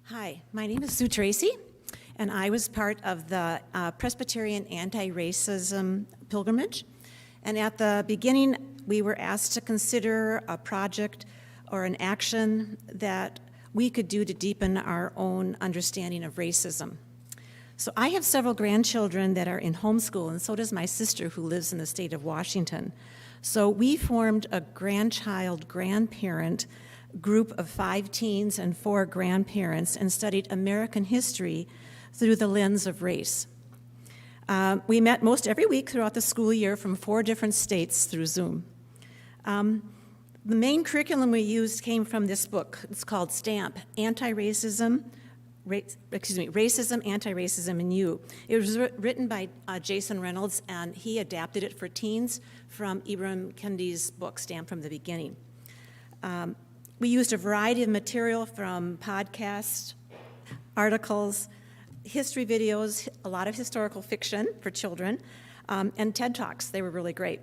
Hi, my name is Sue Tracy, and I was part of the Presbyterian Anti-Racism Pilgrimage. And at the beginning, we were asked to consider a project or an action that we could do to deepen our own understanding of racism. So I have several grandchildren that are in homeschool, and so does my sister who lives in the state of Washington. So we formed a grandparent group of 5 teens and 4 grandparents and studied American history through the lens of race. We met most every week throughout the school year from 4 different states through Zoom. The main curriculum we used came from this book. It's called STAMP, Racism, Anti-Racism, and You. It was written by Jason Reynolds, and he adapted it for teens from Ibram Kendi's book, Stamp from the Beginning. We used a variety of material from podcasts, articles, history videos, a lot of historical fiction for children, and TED Talks. They were really great.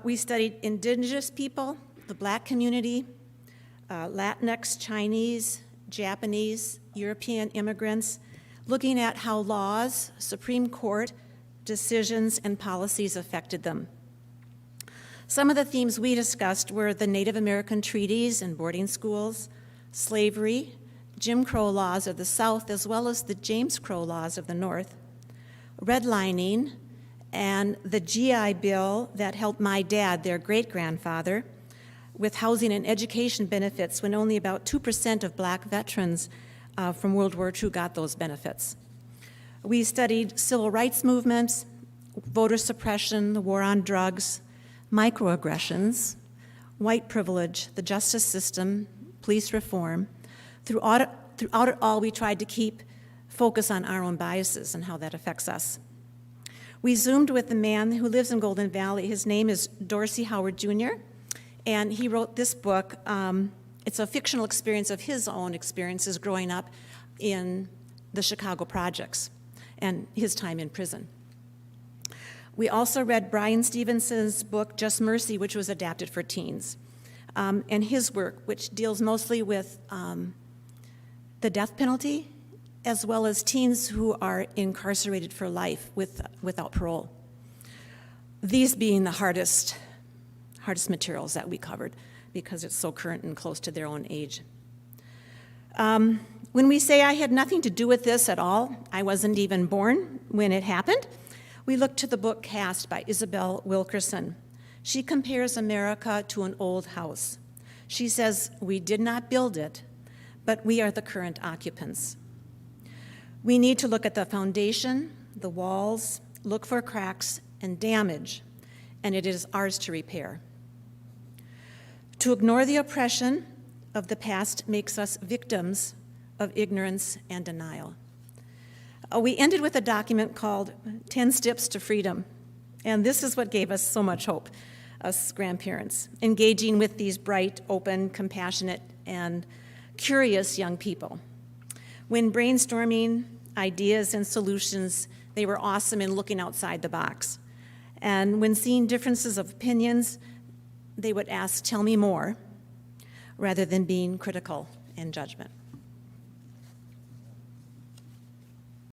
We studied indigenous people, the Black community, Latinx, Chinese, Japanese, European immigrants, looking at how laws, Supreme Court decisions, and policies affected them. Some of the themes we discussed were the Native American treaties and boarding schools, slavery, Jim Crow laws of the South, as well as the James Crow laws of the North, redlining, and the GI Bill that helped my dad, their great-grandfather, with housing and education benefits when only about 2% of Black veterans from World War II got those benefits. We studied civil rights movements, voter suppression, the war on drugs, microaggressions, white privilege, the justice system, police reform. Throughout it all, we tried to keep focus on our own biases and how that affects us. We Zoomed with a man who lives in Golden Valley. His name is Dorsey Howard Jr., and he wrote this book. It's a fictional experience of his own experiences growing up in the Chicago projects and his time in prison. We also read Brian Stevenson's book, Just Mercy, which was adapted for teens, and his work, which deals mostly with the death penalty, as well as teens who are incarcerated for life without parole. These being the hardest materials that we covered because it's so current and close to their own age. When we say I had nothing to do with this at all, I wasn't even born when it happened, we look to the book Cast by Isabel Wilkerson. She compares America to an old house. She says, we did not build it, but we are the current occupants. We need to look at the foundation, the walls, look for cracks and damage, and it is ours to repair. To ignore the oppression of the past makes us victims of ignorance and denial. We ended with a document called 10 Steps to Freedom, and this is what gave us so much hope, us grandparents, engaging with these bright, open, compassionate, and curious young people. When brainstorming ideas and solutions, they were awesome in looking outside the box. And when seeing differences of opinions, they would ask, tell me more, rather than being critical and judgment.